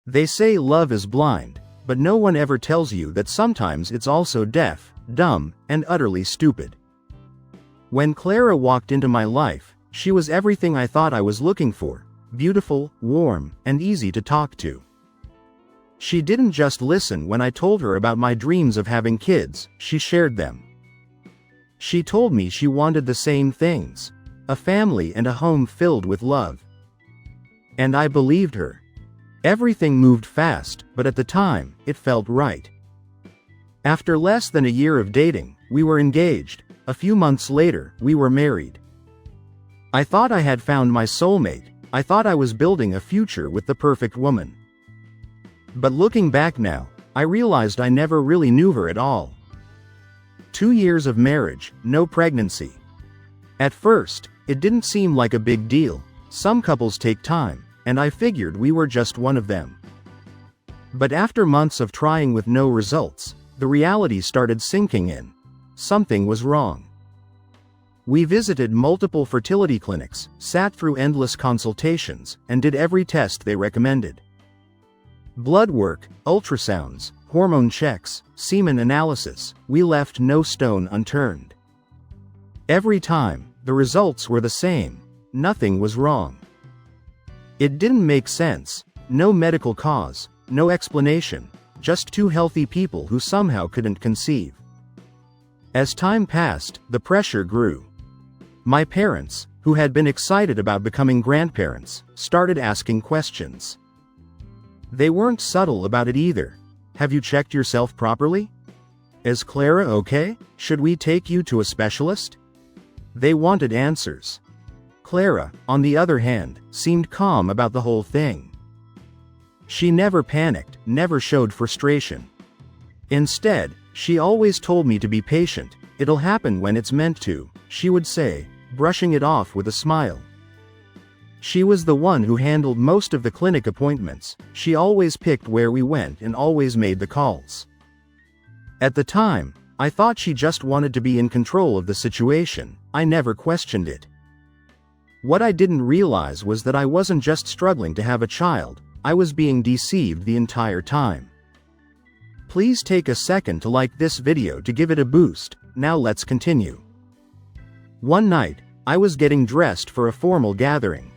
They say love is blind, but no one ever tells you that sometimes it's also deaf, dumb, and utterly stupid. When Clara walked into my life, she was everything I thought I was looking for: beautiful, warm, and easy to talk to. She didn't just listen when I told her about my dreams of having kids, she shared them. She told me she wanted the same things: a family and a home filled with love. And I believed her. Everything moved fast, but at the time, it felt right. After less than a year of dating, we were engaged. A few months later, we were married. I thought I had found my soulmate. I thought I was building a future with the perfect woman. But looking back now, I realized I never really knew her at all. 2 years of marriage, no pregnancy. At first, it didn't seem like a big deal. Some couples take time, and I figured we were just one of them. But after months of trying with no results, the reality started sinking in. Something was wrong. We visited multiple fertility clinics, sat through endless consultations, and did every test they recommended. Blood work, ultrasounds, hormone checks, semen analysis, we left no stone unturned. Every time, the results were the same: nothing was wrong. It didn't make sense: no medical cause, no explanation, just two healthy people who somehow couldn't conceive. As time passed, the pressure grew. My parents, who had been excited about becoming grandparents, started asking questions. They weren't subtle about it either. Have you checked yourself properly? Is Clara okay? Should we take you to a specialist? They wanted answers. Clara, on the other hand, seemed calm about the whole thing. She never panicked, never showed frustration. Instead, she always told me to be patient. It'll happen when it's meant to, she would say, brushing it off with a smile. She was the one who handled most of the clinic appointments. She always picked where we went and always made the calls. At the time, I thought she just wanted to be in control of the situation. I never questioned it. What I didn't realize was that I wasn't just struggling to have a child, I was being deceived the entire time. Please take a second to like this video to give it a boost. Now let's continue. One night, I was getting dressed for a formal gathering.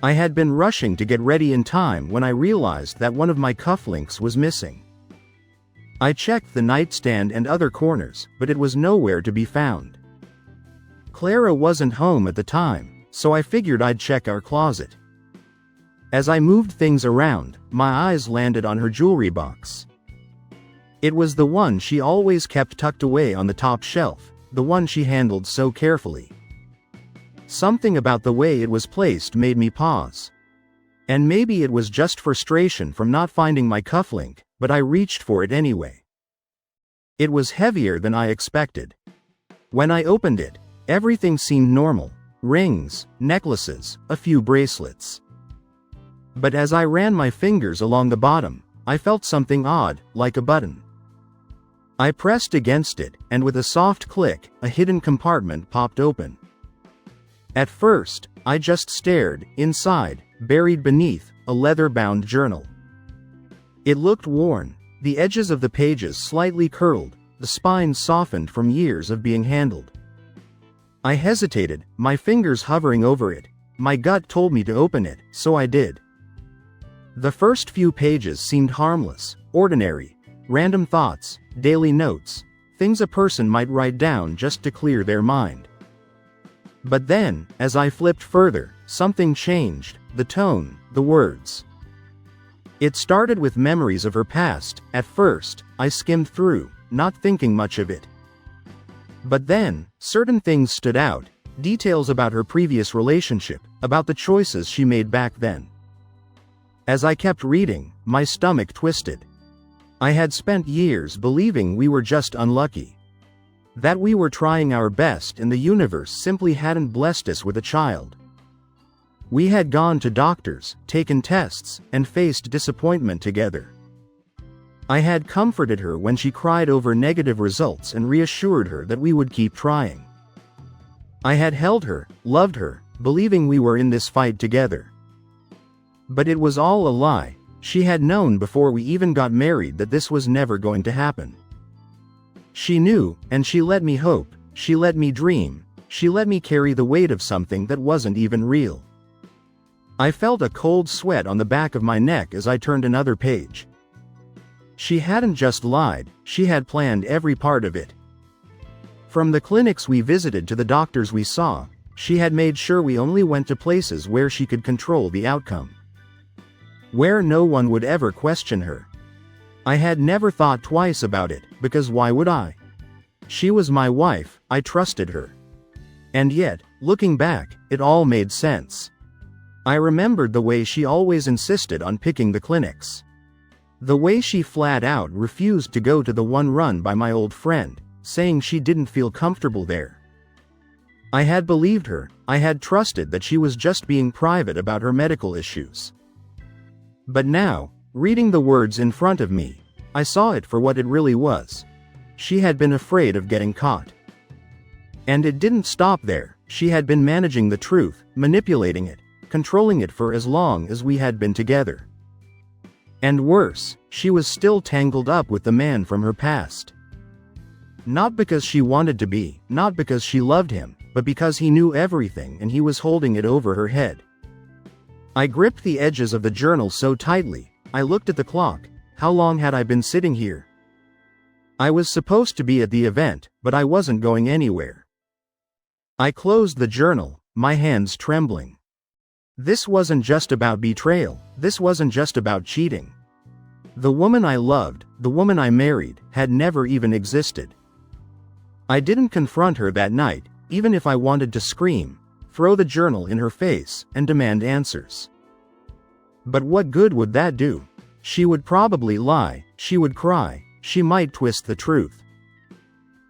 I had been rushing to get ready in time when I realized that one of my cufflinks was missing. I checked the nightstand and other corners, but it was nowhere to be found. Clara wasn't home at the time, so I figured I'd check our closet. As I moved things around, my eyes landed on her jewelry box. It was the one she always kept tucked away on the top shelf, the one she handled so carefully. Something about the way it was placed made me pause. And maybe it was just frustration from not finding my cufflink, but I reached for it anyway. It was heavier than I expected. When I opened it, everything seemed normal: rings, necklaces, a few bracelets. But as I ran my fingers along the bottom, I felt something odd, like a button. I pressed against it, and with a soft click, a hidden compartment popped open. At first, I just stared. Inside, buried beneath, a leather-bound journal. It looked worn, the edges of the pages slightly curled, the spine softened from years of being handled. I hesitated, my fingers hovering over it. My gut told me to open it, so I did. The first few pages seemed harmless, ordinary, random thoughts, daily notes, things a person might write down just to clear their mind. But then, as I flipped further, something changed: the tone, the words. It started with memories of her past. At first, I skimmed through, not thinking much of it. But then, certain things stood out, details about her previous relationship, about the choices she made back then. As I kept reading, my stomach twisted. I had spent years believing we were just unlucky. That we were trying our best and the universe simply hadn't blessed us with a child. We had gone to doctors, taken tests, and faced disappointment together. I had comforted her when she cried over negative results and reassured her that we would keep trying. I had held her, loved her, believing we were in this fight together. But it was all a lie. She had known before we even got married that this was never going to happen. She knew, and she let me hope, she let me dream, she let me carry the weight of something that wasn't even real. I felt a cold sweat on the back of my neck as I turned another page. She hadn't just lied, she had planned every part of it. From the clinics we visited to the doctors we saw, she had made sure we only went to places where she could control the outcome. Where no one would ever question her. I had never thought twice about it, because why would I? She was my wife, I trusted her. And yet, looking back, it all made sense. I remembered the way she always insisted on picking the clinics. The way she flat out refused to go to the one run by my old friend, saying she didn't feel comfortable there. I had believed her, I had trusted that she was just being private about her medical issues. But now, reading the words in front of me, I saw it for what it really was. She had been afraid of getting caught. And it didn't stop there, she had been managing the truth, manipulating it, controlling it for as long as we had been together. And worse, she was still tangled up with the man from her past. Not because she wanted to be, not because she loved him, but because he knew everything and he was holding it over her head. I gripped the edges of the journal so tightly, I looked at the clock. How long had I been sitting here? I was supposed to be at the event, but I wasn't going anywhere. I closed the journal, my hands trembling. This wasn't just about betrayal, this wasn't just about cheating. The woman I loved, the woman I married, had never even existed. I didn't confront her that night, even if I wanted to scream, throw the journal in her face, and demand answers. But what good would that do? She would probably lie, she would cry, she might twist the truth.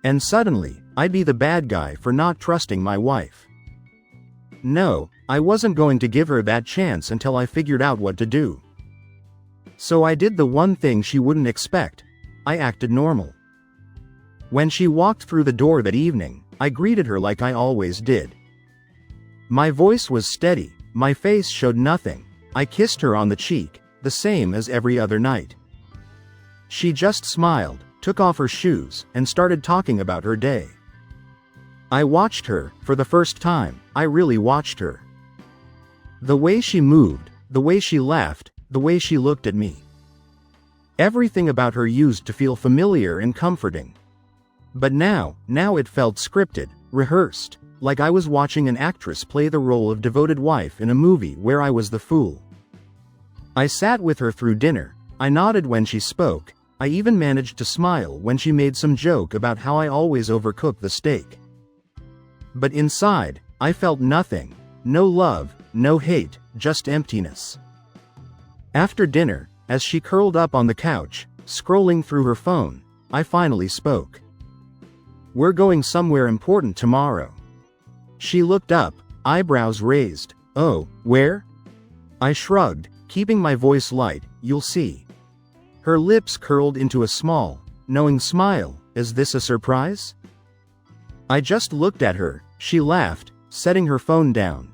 And suddenly, I'd be the bad guy for not trusting my wife. No, I wasn't going to give her that chance until I figured out what to do. So I did the one thing she wouldn't expect. I acted normal. When she walked through the door that evening, I greeted her like I always did. My voice was steady, my face showed nothing. I kissed her on the cheek, the same as every other night. She just smiled, took off her shoes, and started talking about her day. I watched her, for the first time, I really watched her. The way she moved, the way she laughed, the way she looked at me. Everything about her used to feel familiar and comforting. But now it felt scripted, rehearsed, like I was watching an actress play the role of devoted wife in a movie where I was the fool. I sat with her through dinner, I nodded when she spoke, I even managed to smile when she made some joke about how I always overcook the steak. But inside, I felt nothing, no love, no hate, just emptiness. After dinner, as she curled up on the couch, scrolling through her phone, I finally spoke. "We're going somewhere important tomorrow." She looked up, eyebrows raised. "Oh, where?" I shrugged, keeping my voice light. "You'll see." Her lips curled into a small, knowing smile. "Is this a surprise?" I just looked at her. She laughed, setting her phone down.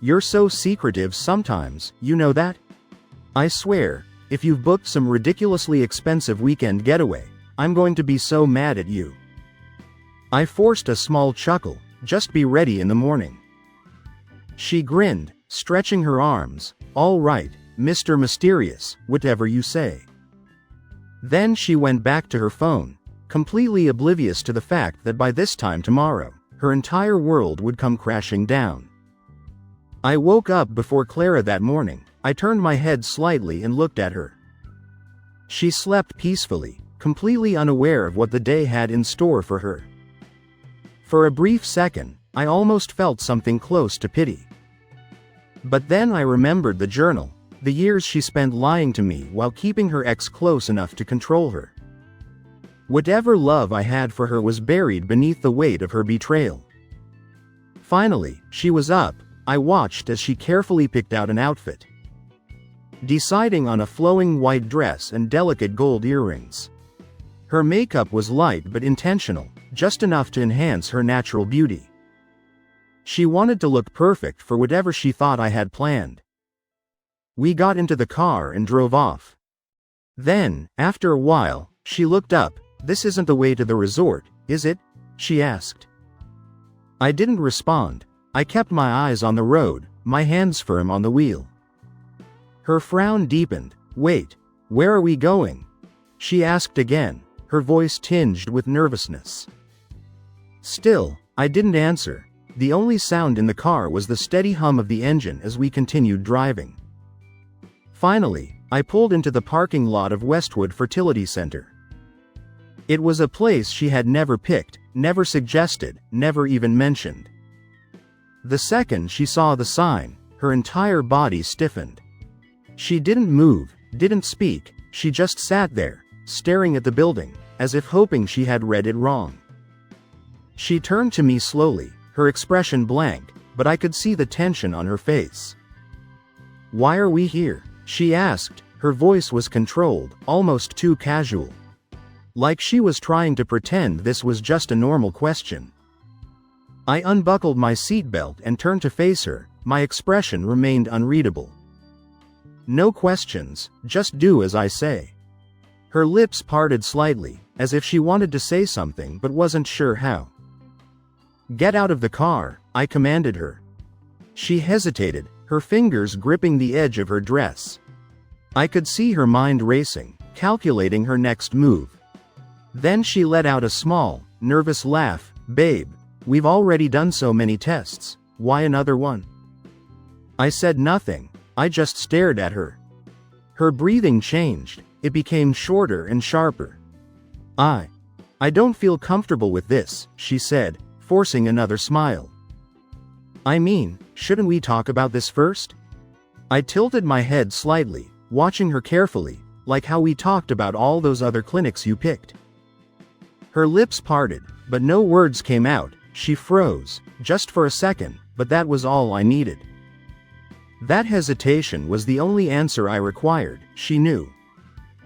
"You're so secretive sometimes, you know that? I swear, if you've booked some ridiculously expensive weekend getaway, I'm going to be so mad at you." I forced a small chuckle. "Just be ready in the morning." She grinned, stretching her arms. "All right, Mr. Mysterious, whatever you say." Then she went back to her phone, completely oblivious to the fact that by this time tomorrow, her entire world would come crashing down. I woke up before Clara that morning. I turned my head slightly and looked at her. She slept peacefully, completely unaware of what the day had in store for her. For a brief second, I almost felt something close to pity. But then I remembered the journal, the years she spent lying to me while keeping her ex close enough to control her. Whatever love I had for her was buried beneath the weight of her betrayal. Finally, she was up. I watched as she carefully picked out an outfit, deciding on a flowing white dress and delicate gold earrings. Her makeup was light but intentional, just enough to enhance her natural beauty. She wanted to look perfect for whatever she thought I had planned. We got into the car and drove off. Then, after a while, she looked up. "This isn't the way to the resort, is it?" she asked. I didn't respond. I kept my eyes on the road, my hands firm on the wheel. Her frown deepened. "Wait, where are we going?" she asked again, her voice tinged with nervousness. Still, I didn't answer. The only sound in the car was the steady hum of the engine as we continued driving. Finally, I pulled into the parking lot of Westwood Fertility Center. It was a place she had never picked, never suggested, never even mentioned. The second she saw the sign, her entire body stiffened. She didn't move, didn't speak, she just sat there, staring at the building, as if hoping she had read it wrong. She turned to me slowly, her expression blank, but I could see the tension on her face. "Why are we here?" she asked. Her voice was controlled, almost too casual. Like she was trying to pretend this was just a normal question. I unbuckled my seatbelt and turned to face her. My expression remained unreadable. "No questions, just do as I say." Her lips parted slightly, as if she wanted to say something but wasn't sure how. "Get out of the car," I commanded her. She hesitated, her fingers gripping the edge of her dress. I could see her mind racing, calculating her next move. Then she let out a small, nervous laugh. "Babe, we've already done so many tests, why another one?" I said nothing, I just stared at her. Her breathing changed, it became shorter and sharper. I don't feel comfortable with this," she said, forcing another smile. "I mean, shouldn't we talk about this first?" I tilted my head slightly, watching her carefully, like how we talked about all those other clinics you picked. Her lips parted, but no words came out. She froze, just for a second, but that was all I needed. That hesitation was the only answer I required, she knew.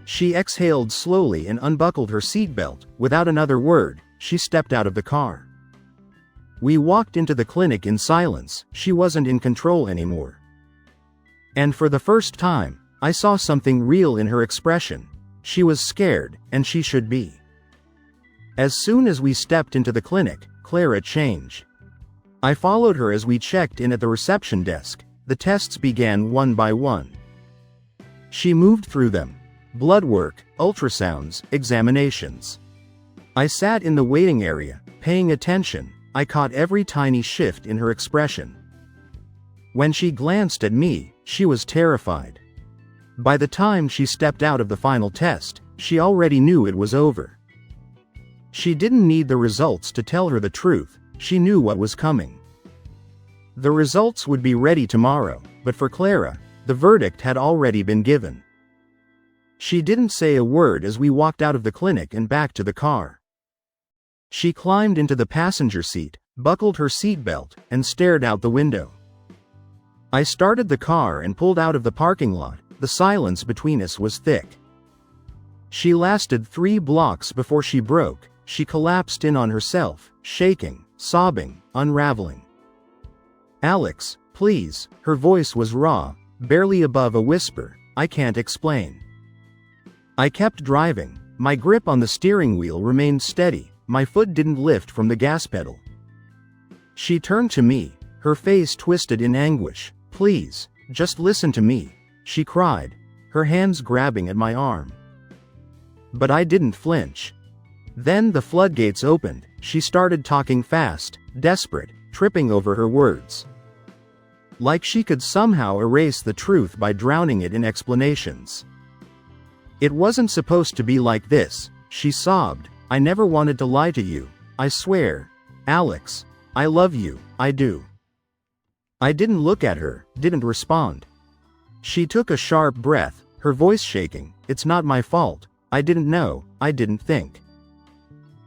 She exhaled slowly and unbuckled her seatbelt. Without another word, she stepped out of the car. We walked into the clinic in silence. She wasn't in control anymore. And for the first time, I saw something real in her expression. She was scared, and she should be. As soon as we stepped into the clinic, Clara changed. I followed her as we checked in at the reception desk. The tests began one by one. She moved through them. Blood work, ultrasounds, examinations. I sat in the waiting area, paying attention. I caught every tiny shift in her expression. When she glanced at me, she was terrified. By the time she stepped out of the final test, she already knew it was over. She didn't need the results to tell her the truth, she knew what was coming. The results would be ready tomorrow, but for Clara, the verdict had already been given. She didn't say a word as we walked out of the clinic and back to the car. She climbed into the passenger seat, buckled her seatbelt, and stared out the window. I started the car and pulled out of the parking lot. The silence between us was thick. She lasted 3 blocks before she broke. She collapsed in on herself, shaking, sobbing, unraveling. "Alex, please," her voice was raw, barely above a whisper, "I can't explain." I kept driving. My grip on the steering wheel remained steady, my foot didn't lift from the gas pedal. She turned to me, her face twisted in anguish. "Please, just listen to me," she cried, her hands grabbing at my arm. But I didn't flinch. Then the floodgates opened. She started talking fast, desperate, tripping over her words. Like she could somehow erase the truth by drowning it in explanations. "It wasn't supposed to be like this," she sobbed. "I never wanted to lie to you. I swear. Alex, I love you, I do." I didn't look at her, didn't respond. She took a sharp breath, her voice shaking. "It's not my fault. I didn't know, I didn't think."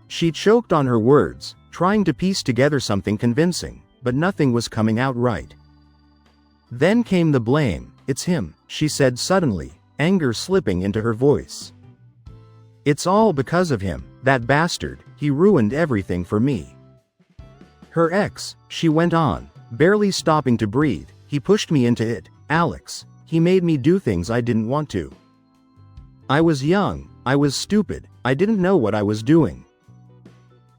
She choked on her words, trying to piece together something convincing, but nothing was coming out right. Then came the blame. "It's him," she said suddenly, anger slipping into her voice. "It's all because of him, that bastard. He ruined everything for me." Her ex, she went on, barely stopping to breathe. "He pushed me into it. Alex, he made me do things I didn't want to. I was young, I was stupid, I didn't know what I was doing.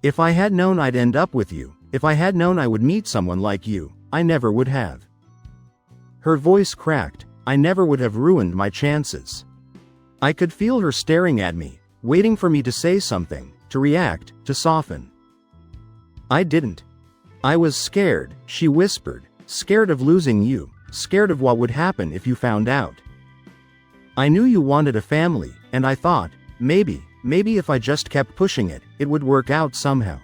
If I had known I'd end up with you, if I had known I would meet someone like you, I never would have." Her voice cracked. I never would have ruined my chances. I could feel her staring at me, waiting for me to say something, to react, to soften. I didn't. I was scared, she whispered, scared of losing you, scared of what would happen if you found out. I knew you wanted a family, and I thought, maybe if I just kept pushing it, it would work out somehow.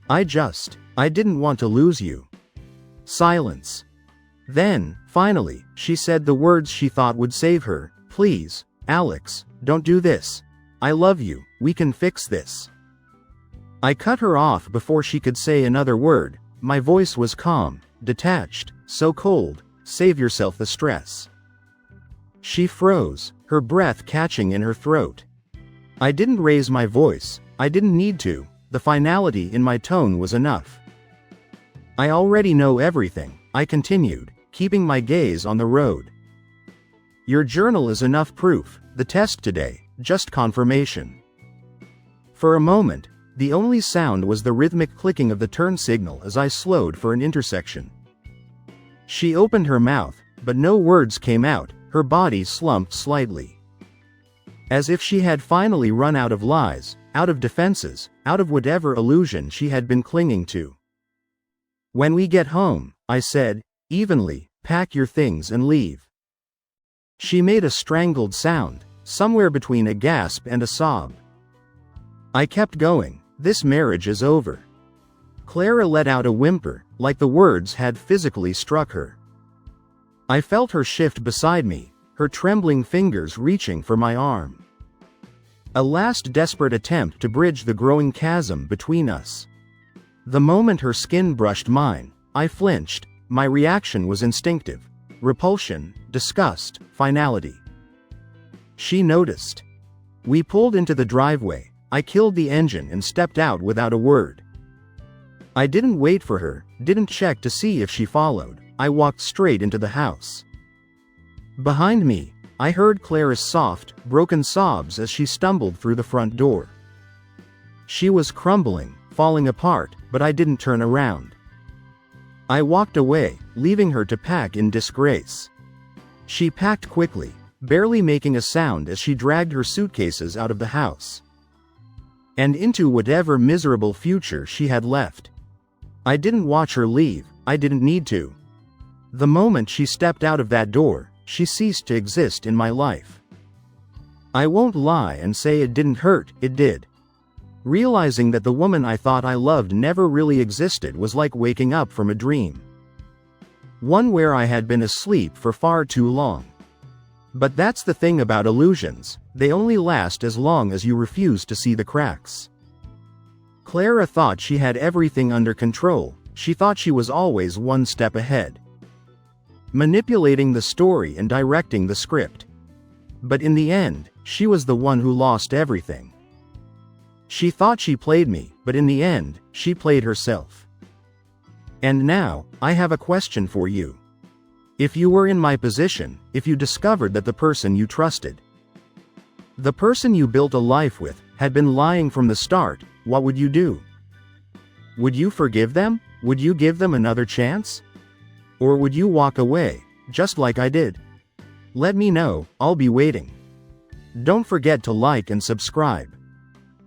I didn't want to lose you." Silence. Then, finally, she said the words she thought would save her. "Please, Alex, don't do this. I love you, we can fix this." I cut her off before she could say another word. My voice was calm, detached, so cold. "Save yourself the stress." She froze, her breath catching in her throat. I didn't raise my voice, I didn't need to, the finality in my tone was enough. "I already know everything," I continued, keeping my gaze on the road. "Your journal is enough proof, the test today, just confirmation." For a moment, the only sound was the rhythmic clicking of the turn signal as I slowed for an intersection. She opened her mouth, but no words came out, her body slumped slightly. As if she had finally run out of lies, out of defenses, out of whatever illusion she had been clinging to. "When we get home," I said, evenly, "pack your things and leave." She made a strangled sound, somewhere between a gasp and a sob. I kept going. "This marriage is over." Clara let out a whimper, like the words had physically struck her. I felt her shift beside me, her trembling fingers reaching for my arm. A last desperate attempt to bridge the growing chasm between us. The moment her skin brushed mine, I flinched. My reaction was instinctive. Repulsion, disgust, finality. She noticed. We pulled into the driveway. I killed the engine and stepped out without a word. I didn't wait for her, didn't check to see if she followed. I walked straight into the house. Behind me, I heard Clara's soft, broken sobs as she stumbled through the front door. She was crumbling, falling apart, but I didn't turn around. I walked away, leaving her to pack in disgrace. She packed quickly, barely making a sound as she dragged her suitcases out of the house and into whatever miserable future she had left. I didn't watch her leave, I didn't need to. The moment she stepped out of that door, she ceased to exist in my life. I won't lie and say it didn't hurt, it did. Realizing that the woman I thought I loved never really existed was like waking up from a dream. One where I had been asleep for far too long. But that's the thing about illusions, they only last as long as you refuse to see the cracks. Clara thought she had everything under control, she thought she was always one step ahead. Manipulating the story and directing the script. But in the end, she was the one who lost everything. She thought she played me, but in the end, she played herself. And now, I have a question for you. If you were in my position, if you discovered that the person you trusted, the person you built a life with, had been lying from the start, what would you do? Would you forgive them? Would you give them another chance? Or would you walk away, just like I did? Let me know, I'll be waiting. Don't forget to like and subscribe.